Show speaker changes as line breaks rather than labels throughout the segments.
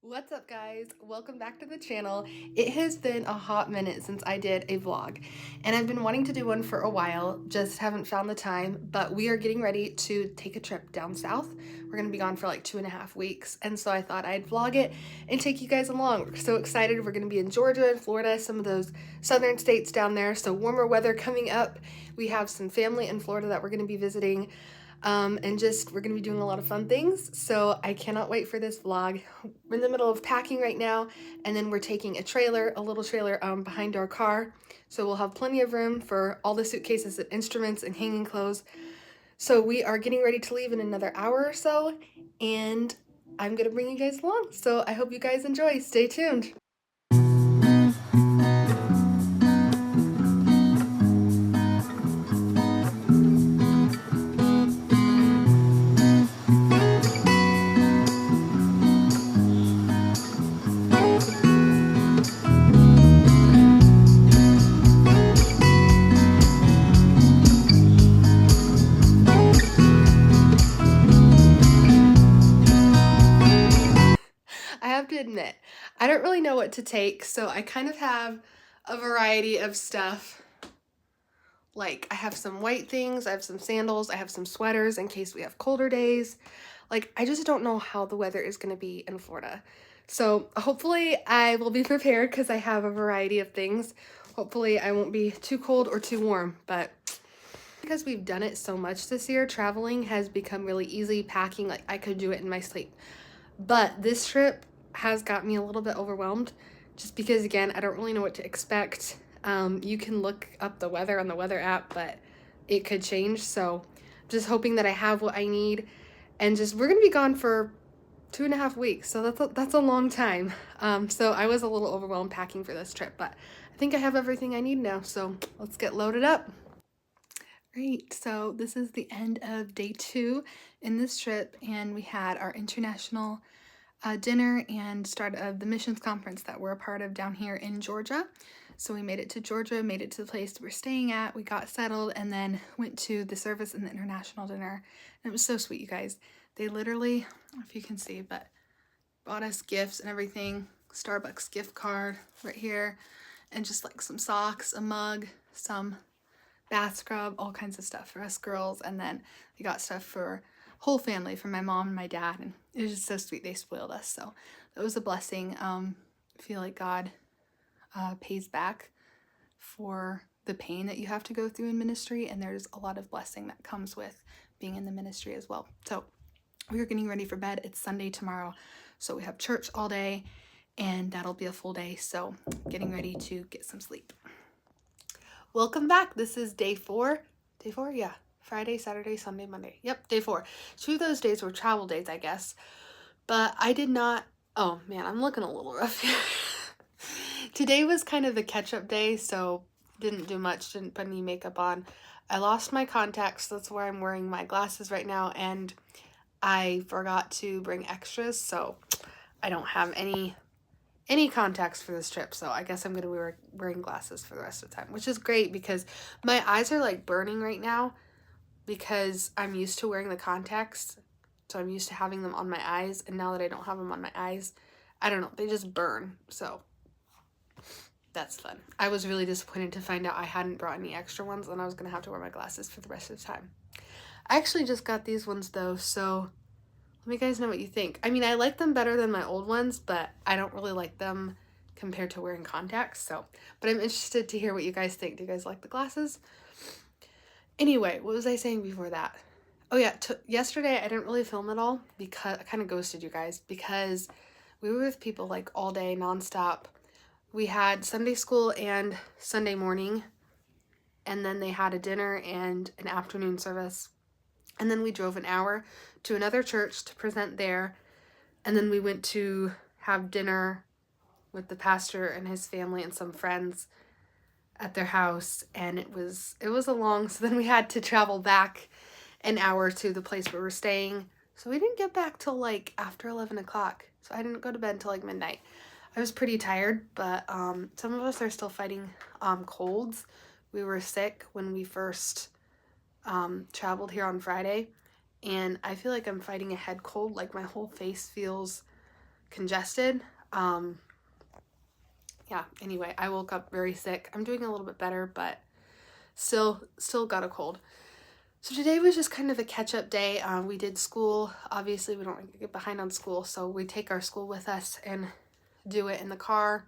What's up, guys? Welcome back to the channel. It has been a hot minute since I did a vlog, and I've been wanting to do one for a while, just haven't found the time. But we are getting ready to take a trip down south. We're gonna be gone for like 2.5 weeks, and so I thought I'd vlog it and take you guys along. We're so excited. We're gonna be in Georgia and Florida, some of those southern states down there, so warmer weather coming up. We have some family in Florida that we're gonna be visiting. And just we're gonna be doing a lot of fun things, so I cannot wait for this vlog. We're in the middle of packing right now, and then we're taking a little trailer behind our car, so we'll have plenty of room for all the suitcases and instruments and hanging clothes. So we are getting ready to leave in another hour or so, and I'm gonna bring you guys along, so I hope you guys enjoy. Stay tuned. I have to admit, I don't really know what to take, so I kind of have a variety of stuff. Like, I have some white things, I have some sandals, I have some sweaters in case we have colder days. Like, I just don't know how the weather is going to be in Florida. So hopefully I will be prepared because I have a variety of things. Hopefully I won't be too cold or too warm, but because we've done it so much this year, traveling has become really easy. Packing, like, I could do it in my sleep. But this trip has got me a little bit overwhelmed just because, again, I don't really know what to expect. You can look up the weather on the weather app, but it could change. So just hoping that I have what I need. And just, we're going to be gone for 2.5 weeks. So that's a long time. So I was a little overwhelmed packing for this trip, but I think I have everything I need now. So let's get loaded up. Great, so this is the end of day 2 in this trip, and we had our international dinner and start of the missions conference that we're a part of down here in Georgia. So we made it to Georgia, made it to the place we're staying at, we got settled, and then went to the service and the international dinner. And it was so sweet, you guys. They literally, I don't know if you can see, but bought us gifts and everything. Starbucks gift card right here, and just like some socks, a mug, some bath scrub, all kinds of stuff for us girls. And then they got stuff for whole family, for my mom and my dad, and it was just so sweet. They spoiled us, so that was a blessing. I feel like God pays back for the pain that you have to go through in ministry, and there's a lot of blessing that comes with being in the ministry as well. So we are getting ready for bed. It's Sunday tomorrow, so we have church all day, and that'll be a full day, so getting ready to get some sleep. Welcome back. This is day 4. Day 4? Yeah. Friday, Saturday, Sunday, Monday. Yep, day 4. 2 of those days were travel days, I guess. But I did not... Oh, man, I'm looking a little rough here. Today was kind of the catch-up day, so didn't do much, didn't put any makeup on. I lost my contacts. That's where I'm wearing my glasses right now, and I forgot to bring extras, so I don't have any contacts for this trip, so I guess I'm gonna be wearing glasses for the rest of the time, which is great because my eyes are like burning right now because I'm used to wearing the contacts, so I'm used to having them on my eyes, and now that I don't have them on my eyes, I don't know, they just burn, so that's fun. I was really disappointed to find out I hadn't brought any extra ones, and I was gonna have to wear my glasses for the rest of the time. I actually just got these ones though, so let me guys know what you think. I mean, I like them better than my old ones, but I don't really like them compared to wearing contacts. So, but I'm interested to hear what you guys think. Do you guys like the glasses? Anyway, what was I saying before that? Oh yeah, yesterday I didn't really film at all because I kind of ghosted you guys because we were with people like all day nonstop. We had Sunday school and Sunday morning, and then they had a dinner and an afternoon service. And then we drove an hour to another church to present there. And then we went to have dinner with the pastor and his family and some friends at their house. And it was a long, so then we had to travel back an hour to the place where we're staying. So we didn't get back till like after 11 o'clock. So I didn't go to bed till like midnight. I was pretty tired, but some of us are still fighting colds. We were sick when we first traveled here on Friday, and I feel like I'm fighting a head cold. Like my whole face feels congested. Yeah, anyway, I woke up very sick. I'm doing a little bit better, but still got a cold. So today was just kind of a catch-up day. We did school. Obviously, we don't want to get behind on school, so we take our school with us and do it in the car,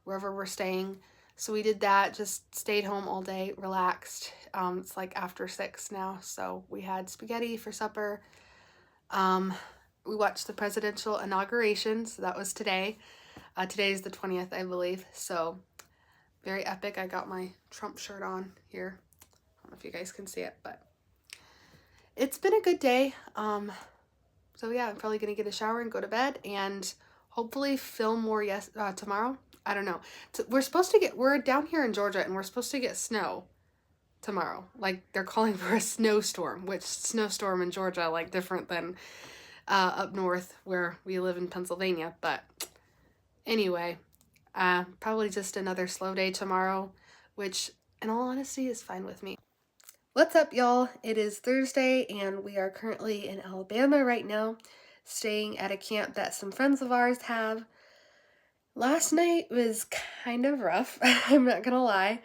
wherever we're staying. So we did that, just stayed home all day, relaxed. It's like after 6 now, so we had spaghetti for supper. We watched the presidential inauguration, so that was today. Today is the 20th, I believe, so very epic. I got my Trump shirt on here. I don't know if you guys can see it, but it's been a good day. So yeah, I'm probably gonna get a shower and go to bed and hopefully film more tomorrow. I don't know. We're down here in Georgia and we're supposed to get snow tomorrow. Like they're calling for a snowstorm, which snowstorm in Georgia, like different than up north where we live in Pennsylvania. But anyway, probably just another slow day tomorrow, which in all honesty is fine with me. What's up, y'all? It is Thursday and we are currently in Alabama right now, staying at a camp that some friends of ours have. Last night was kind of rough, I'm not gonna lie.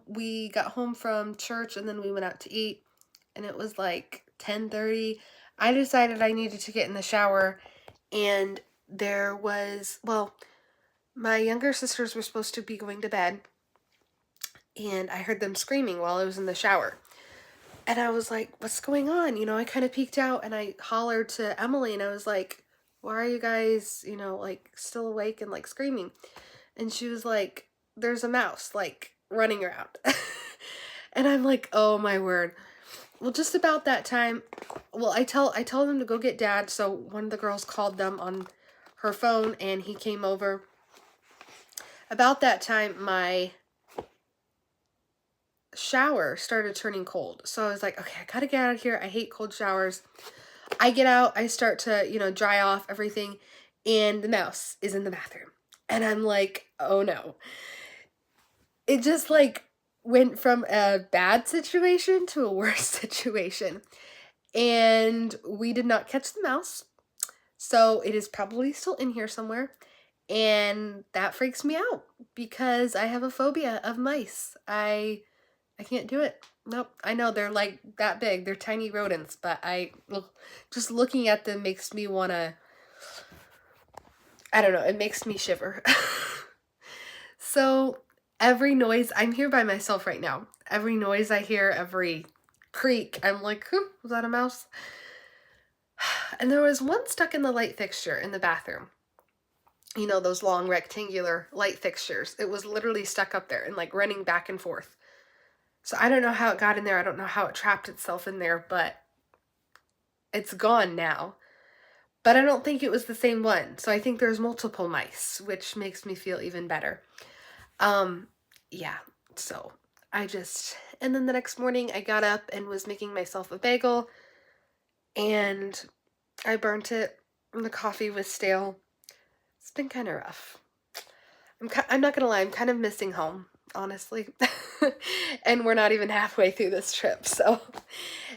We got home from church and then we went out to eat and it was like 10:30. I decided I needed to get in the shower and my younger sisters were supposed to be going to bed and I heard them screaming while I was in the shower. And I was like, what's going on? You know, I kind of peeked out and I hollered to Emily and I was like, why are you guys, like still awake and like screaming? And she was like, there's a mouse like running around. And I'm like, oh my word. Well, just about that time, I tell them to go get Dad. So one of the girls called them on her phone and he came over. About that time, my shower started turning cold. So I was like, okay, I gotta get out of here. I hate cold showers. I get out, I start to, dry off everything, and the mouse is in the bathroom. And I'm like, oh no. It just like went from a bad situation to a worse situation. And we did not catch the mouse. So it is probably still in here somewhere. And that freaks me out because I have a phobia of mice. I can't do it. Nope. I know they're like that big. They're tiny rodents, but just looking at them makes me wanna, I don't know, it makes me shiver. So every noise, I'm here by myself right now. Every noise I hear, every creak, I'm like, was that a mouse? And there was one stuck in the light fixture in the bathroom. You know, those long rectangular light fixtures. It was literally stuck up there and like running back and forth. So I don't know how it got in there. I don't know how it trapped itself in there, but it's gone now. But I don't think it was the same one. So I think there's multiple mice, which makes me feel even better. Yeah, so and then the next morning I got up and was making myself a bagel and I burnt it and the coffee was stale. It's been kind of rough. I'm not gonna lie, I'm kind of missing home, honestly. And we're not even halfway through this trip, so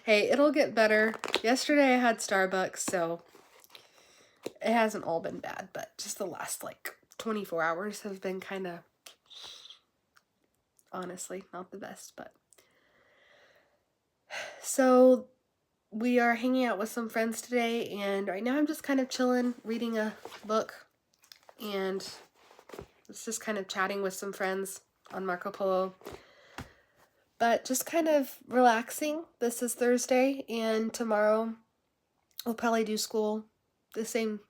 hey, it'll get better. Yesterday I had Starbucks, so it hasn't all been bad, but just the last like 24 hours have been kind of, honestly, not the best. But so we are hanging out with some friends today, and right now I'm just kind of chilling, reading a book, and it's just kind of chatting with some friends on Marco Polo. But just kind of relaxing. This is Thursday, and tomorrow we'll probably do school the same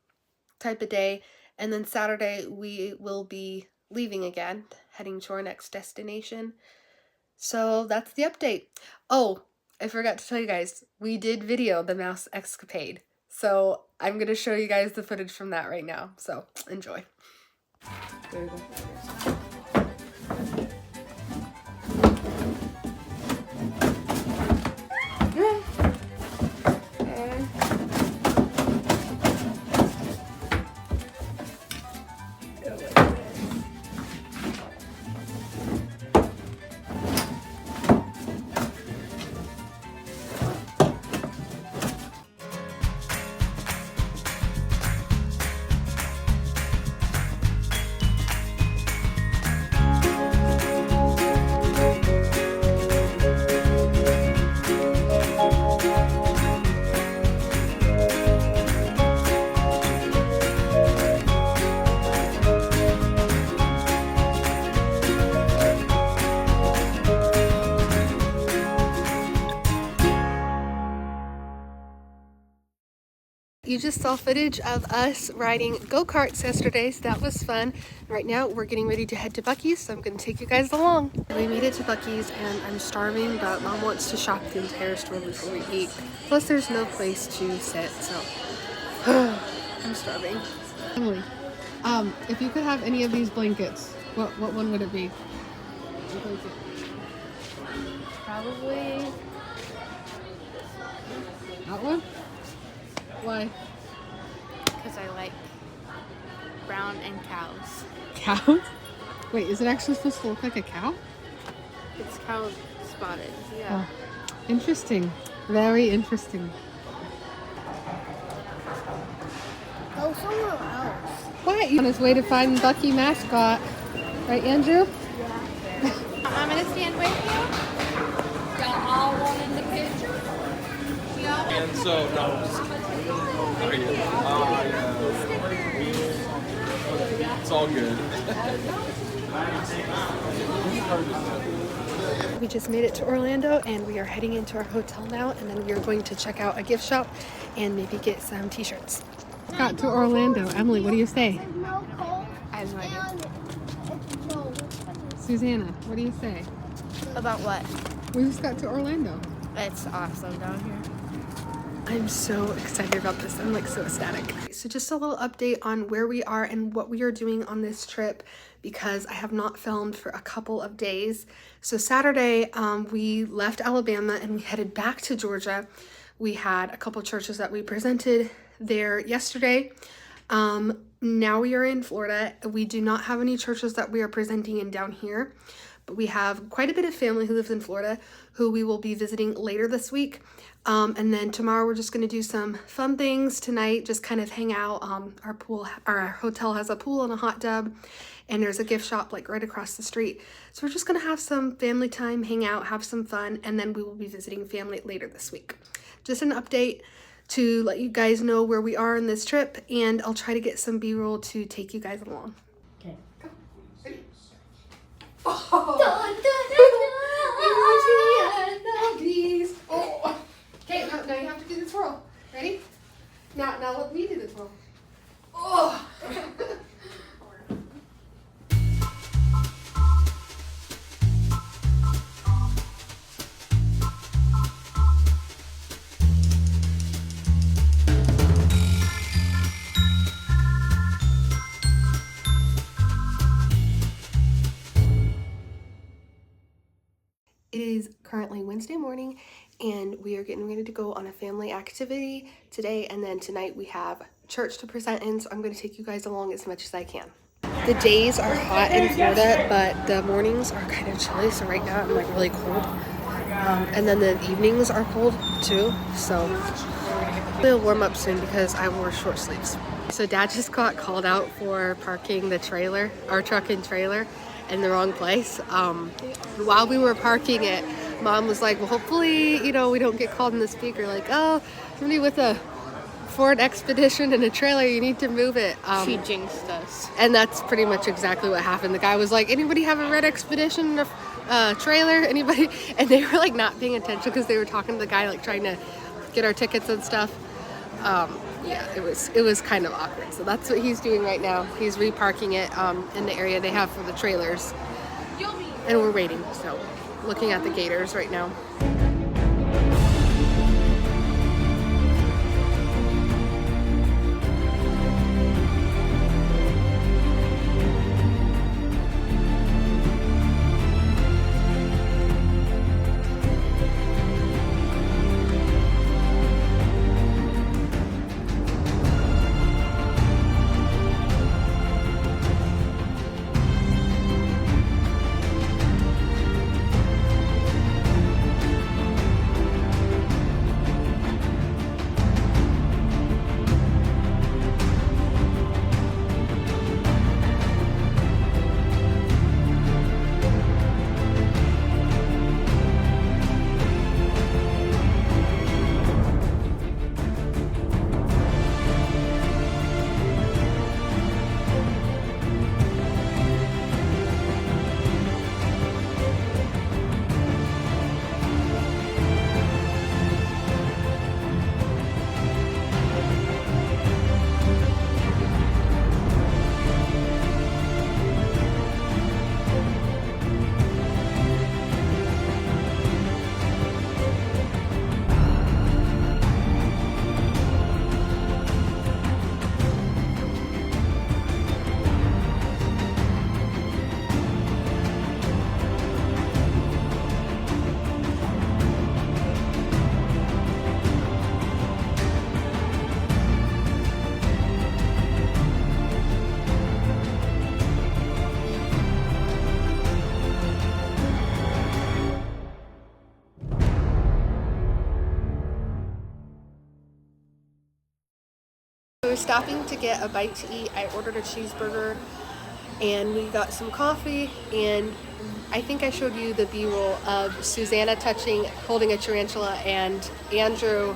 type of day. And then Saturday we will be leaving again, heading to our next destination. So that's the update. Oh, I forgot to tell you guys, we did video the mouse escapade. So I'm going to show you guys the footage from that right now. So enjoy. There you go. you just saw footage of us riding go-karts yesterday, so that was fun. Right now we're getting ready to head to Buc-ee's, so I'm going to take you guys along. We made it to Buc-ee's and I'm starving, but Mom wants to shop the entire store before we eat. Plus there's no place to sit, so I'm starving. Emily, if you could have any of these blankets, what one would it be?
Probably
That one? Why?
because I like brown and cows.
Cow? Wait, is it actually supposed to look like a cow?
It's cow spotted. Yeah.
Oh, interesting. Very interesting.
Go somewhere else.
What? On his way to find Bucky mascot. Right, Andrew?
I'm gonna stand with you. Y'all all want in the picture?
And so, no, I'm just kidding. It's all good.
We just made it to Orlando and we are heading into our hotel now, and then we are going to check out a gift shop and maybe get some t-shirts. Got to Orlando. Emily, what do you say?
There's no cold.
I have no idea.
And it's no.
Susanna, what do you say?
About what?
We just got to Orlando.
It's awesome down here.
I'm so excited about this. I'm like so ecstatic. So just a little update on where we are and what we are doing on this trip, because I have not filmed for a couple of days. So Saturday, we left Alabama and we headed back to Georgia. We had a couple churches that we presented there yesterday. Now we are in Florida. We do not have any churches that we are presenting in down here, but we have quite a bit of family who lives in Florida who we will be visiting later this week. And then tomorrow we're just going to do some fun things. Tonight, just kind of hang out. Our hotel has a pool and a hot tub, and there's a gift shop like right across the street. So we're just going to have some family time, hang out, have some fun, and then we will be visiting family later this week. Just an update to let you guys know where we are in this trip, and I'll try to get some B-roll to take you guys along.
Okay.
Go. Ready? Oh. Okay, now you have to do the twirl. Ready? Now let me do the twirl. Oh. It is currently Wednesday morning and we are getting ready to go on a family activity today, and then tonight we have church to present in, so I'm going to take you guys along as much as I can. The days are hot in Florida, but the mornings are kind of chilly, so right now I'm like really cold. And then the evenings are cold too, so it'll warm up soon because I wore short sleeves. So Dad just got called out for parking the trailer, our truck and trailer, in the wrong place. While we were parking it, Mom was like, well, hopefully, we don't get called in the speaker, like, oh, somebody with a Ford Expedition and a trailer, you need to move it.
She jinxed us.
And that's pretty much exactly what happened. The guy was like, anybody have a red Expedition or trailer? Anybody? And they were like not paying attention because they were talking to the guy, like trying to get our tickets and stuff. Yeah, it was kind of awkward. So that's what he's doing right now. He's reparking it in the area they have for the trailers. And we're waiting, so looking at the gators right now. we're stopping to get a bite to eat. I ordered a cheeseburger and we got some coffee, and I think I showed you the B-roll of Susanna holding a tarantula, and Andrew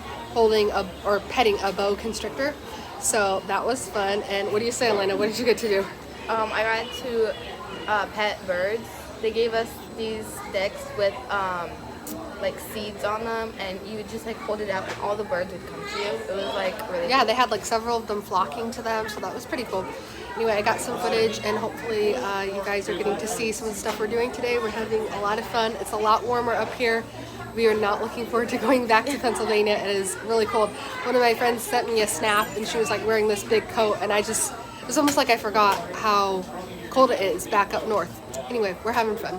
petting a boa constrictor. So that was fun. And what do you say, Elena? What did you get to do?
I got to pet birds. They gave us these sticks with like seeds on them, and you would just like hold it out and all the birds would come to you. It was like really
Yeah, they had like several of them flocking to them, so that was pretty cool. Anyway, I got some footage, and hopefully you guys are getting to see some of the stuff we're doing today. We're having a lot of fun. It's a lot warmer up here. We are not looking forward to going back to Pennsylvania. It is really cold. One of my friends sent me a snap, and she was like wearing this big coat, and it was almost like I forgot how cold it is back up north. Anyway, we're having fun.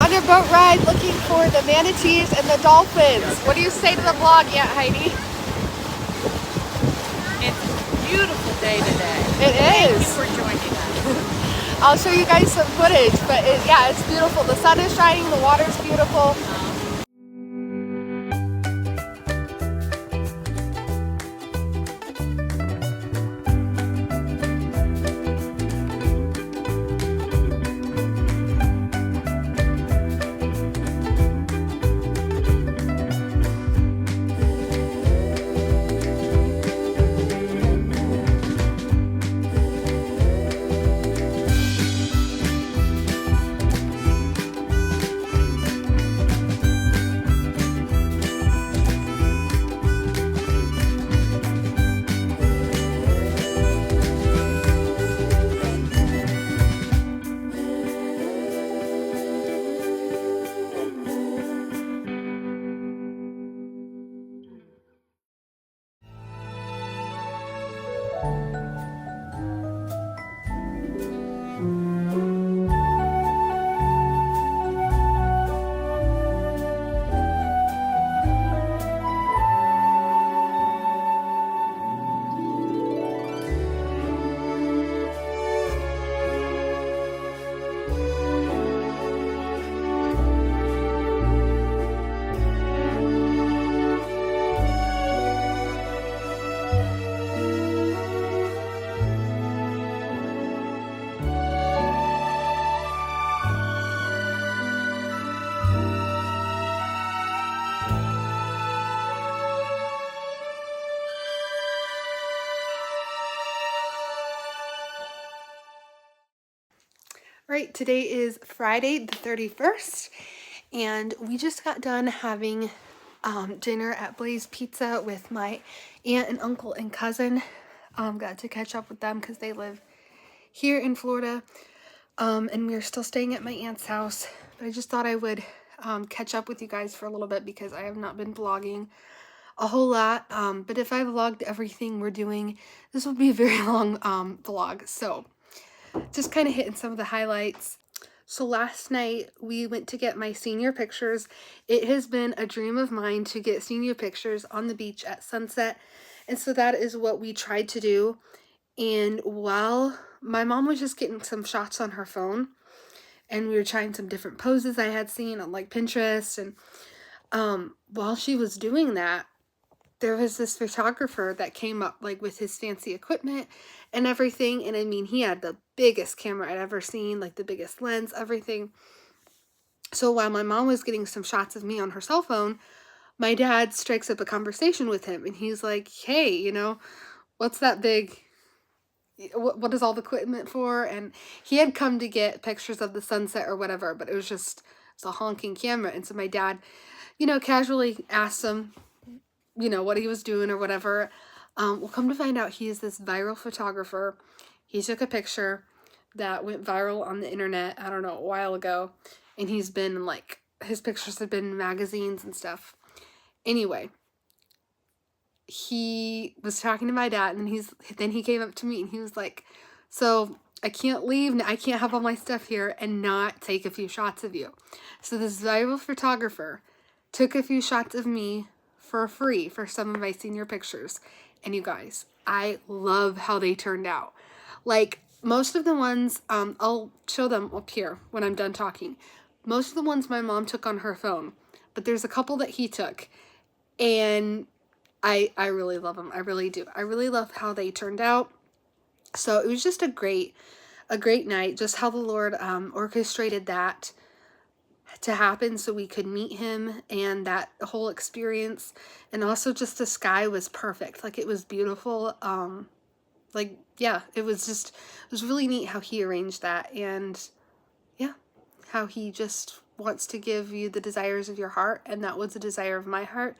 On a boat ride looking for the manatees and the dolphins. What do you say to the vlog, Aunt Heidi?
It's a beautiful day today.
It
Thank
is.
you for joining us.
I'll show you guys some footage, but yeah, it's beautiful. The sun is shining, the water's beautiful. Right, today is Friday the 31st, and we just got done having dinner at Blaze Pizza with my aunt and uncle and cousin. Got to catch up with them because they live here in Florida, and we're still staying at my aunt's house. But I just thought I would catch up with you guys for a little bit because I have not been vlogging a whole lot. But if I vlogged everything we're doing, this would be a very long vlog. So just kind of hitting some of the highlights. So last night we went to get my senior pictures. It has been a dream of mine to get senior pictures on the beach at sunset. And so that is what we tried to do. And while my mom was just getting some shots on her phone, and we were trying some different poses I had seen on like Pinterest, and while she was doing that, there was this photographer that came up like with his fancy equipment and everything. And I mean, he had the biggest camera I'd ever seen, like the biggest lens, everything. So while my mom was getting some shots of me on her cell phone, my dad strikes up a conversation with him, and he's like, hey, you know, what's that big, what is all the equipment for? And he had come to get pictures of the sunset or whatever, but it's a honking camera. And so my dad, you know, casually asked him, you know, what he was doing or whatever. Well, come to find out, he is this viral photographer. He took a picture that went viral on the internet, I don't know, a while ago. And he's been like, his pictures have been in magazines and stuff. Anyway, he was talking to my dad, and then he came up to me and he was like, so I can't leave, I can't have all my stuff here and not take a few shots of you. So this viral photographer took a few shots of me for free for some of my senior pictures. And you guys, I love how they turned out. Like, most of the ones, I'll show them up here when I'm done talking. Most of the ones my mom took on her phone, but there's a couple that he took, and I really love them. I really do. I really love how they turned out. So it was just a great night, just how the Lord orchestrated that to happen so we could meet him, and that whole experience. And also just the sky was perfect. Like, it was beautiful. Like, yeah, it was really neat how he arranged that. And yeah, how he just wants to give you the desires of your heart. And that was a desire of my heart.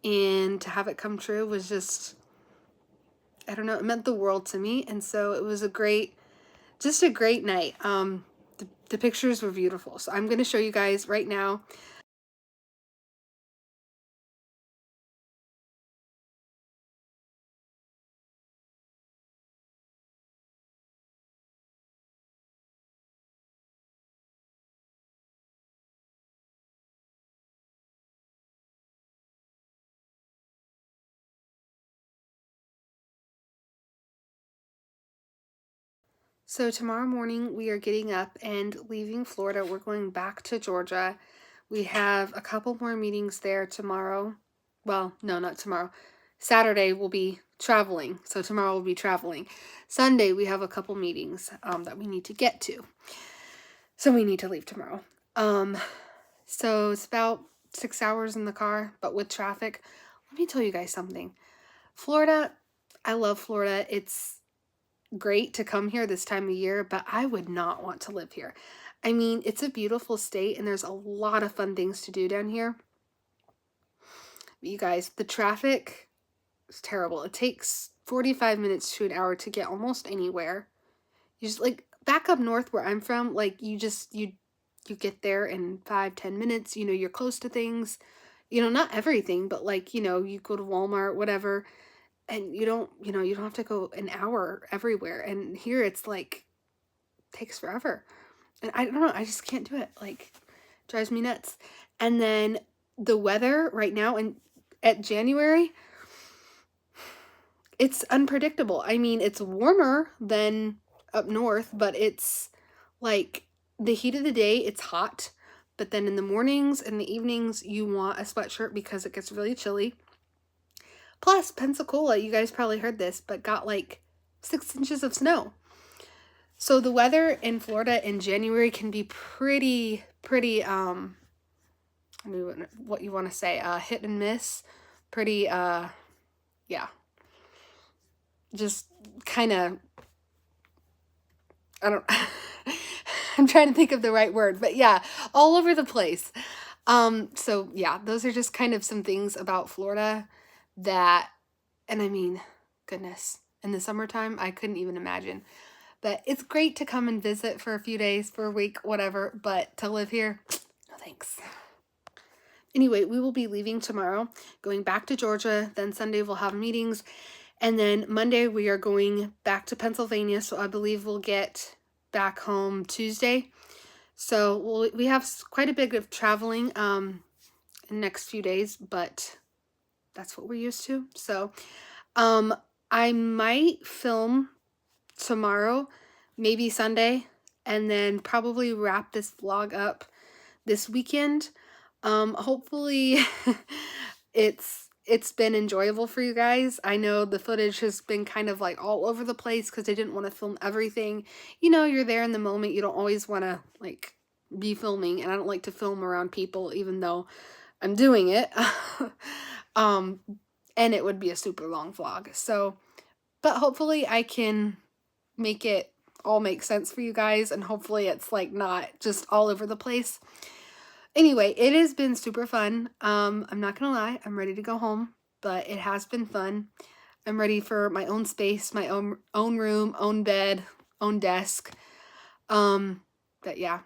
And to have it come true was just, I don't know, it meant the world to me. And so it was just a great night. The pictures were beautiful. So I'm going to show you guys right now. So tomorrow morning we are getting up and leaving Florida. We're going back to Georgia. We have a couple more meetings there tomorrow. Well, no, not tomorrow. Saturday we'll be traveling. So tomorrow we'll be traveling. Sunday we have a couple meetings that we need to get to. So we need to leave tomorrow. So it's about 6 hours in the car, but with traffic. Let me tell you guys something. Florida, I love Florida. It's great to come here this time of year, but I would not want to live here. I mean, it's a beautiful state and there's a lot of fun things to do down here. You guys, the traffic is terrible. It takes 45 minutes to an hour to get almost anywhere. You just, like, back up north where I'm from, like, you get there in 5-10 minutes. You know, you're close to things. You know, not everything, but, like, you know, you go to Walmart, whatever. And you don't have to go an hour everywhere. And here it's like, takes forever. And I don't know, I just can't do it. Like, drives me nuts. And then the weather right now at January, it's unpredictable. I mean, it's warmer than up north, but it's like the heat of the day, it's hot. But then in the mornings and the evenings, you want a sweatshirt because it gets really chilly. Plus, Pensacola, you guys probably heard this, but got like 6 inches of snow. So the weather in Florida in January can be pretty, I mean, what you want to say, hit and miss. Pretty, yeah. Just kind of, I don't, I'm trying to think of the right word, but yeah, all over the place. So yeah, those are just kind of some things about Florida that, and I mean, goodness, in the summertime, I couldn't even imagine. But it's great to come and visit for a few days, for a week, whatever, but to live here, no thanks. Anyway, we will be leaving tomorrow, going back to Georgia, then Sunday we'll have meetings, and then Monday we are going back to Pennsylvania, so I believe we'll get back home Tuesday. So we have quite a bit of traveling in the next few days, but that's what we're used to. So I might film tomorrow, maybe Sunday, and then probably wrap this vlog up this weekend. Hopefully it's been enjoyable for you guys. I know the footage has been kind of like all over the place because I didn't want to film everything. You know, you're there in the moment. You don't always want to like be filming, and I don't like to film around people even though I'm doing it. And it would be a super long vlog. So, but hopefully I can make it all make sense for you guys, and hopefully it's like not just all over the place. Anyway, it has been super fun. I'm not gonna lie, I'm ready to go home, but it has been fun. I'm ready for my own space, my own room, own bed, own desk. But yeah,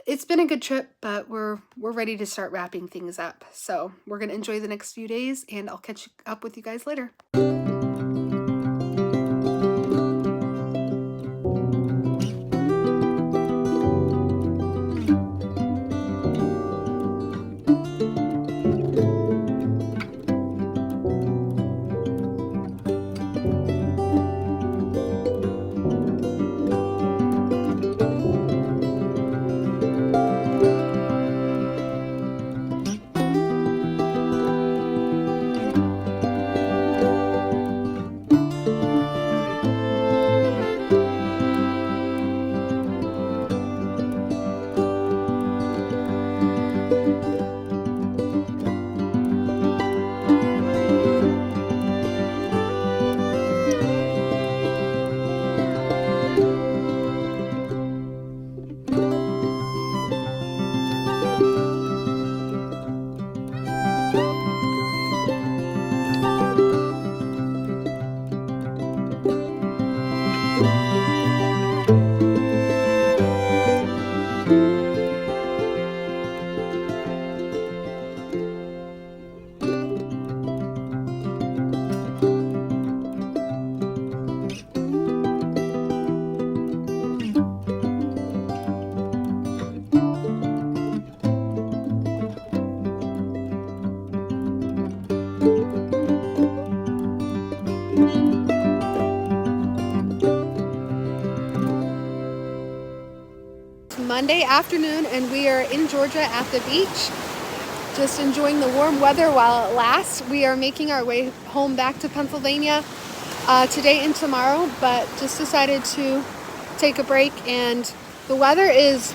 it's been a good trip, but we're ready to start wrapping things up. So we're gonna enjoy the next few days, and I'll catch up with you guys later. Monday afternoon, and we are in Georgia at the beach, just enjoying the warm weather while it lasts. We are making our way home back to Pennsylvania today and tomorrow, but just decided to take a break, and the weather is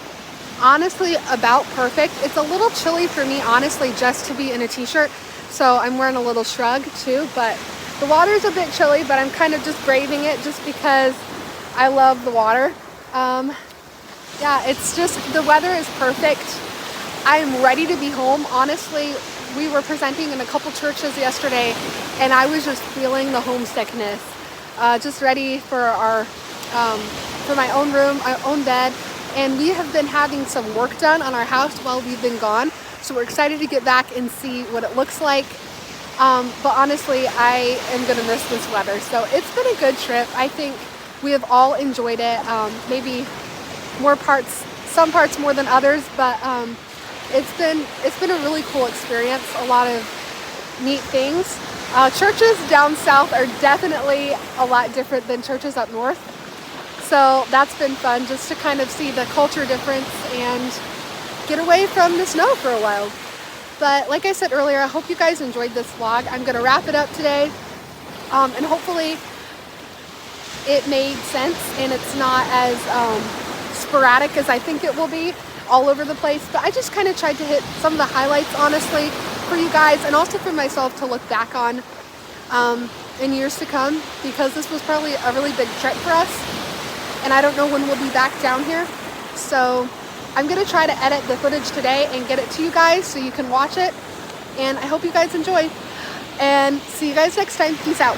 honestly about perfect. It's a little chilly for me, honestly, just to be in a t-shirt, so I'm wearing a little shrug too, but the water's a bit chilly, but I'm kind of just braving it just because I love the water. Yeah, it's just, the weather is perfect. I'm ready to be home. Honestly, we were presenting in a couple churches yesterday, and I was just feeling the homesickness. Just ready for for my own room, my own bed, and we have been having some work done on our house while we've been gone. So we're excited to get back and see what it looks like. But honestly, I am gonna miss this weather. So it's been a good trip. I think we have all enjoyed it. Maybe some parts more than others, but it's been a really cool experience. A lot of neat things. Churches down south are definitely a lot different than churches up north, so that's been fun just to kind of see the culture difference and get away from the snow for a while. But like I said earlier, I hope you guys enjoyed this vlog. I'm gonna wrap it up today, and hopefully it made sense and it's not as sporadic as I think it will be, all over the place. But I just kind of tried to hit some of the highlights, honestly, for you guys, and also for myself to look back on in years to come, because this was probably a really big trip for us, and I don't know when we'll be back down here. So I'm gonna try to edit the footage today and get it to you guys so you can watch it, and I hope you guys enjoy, and see you guys next time. Peace out.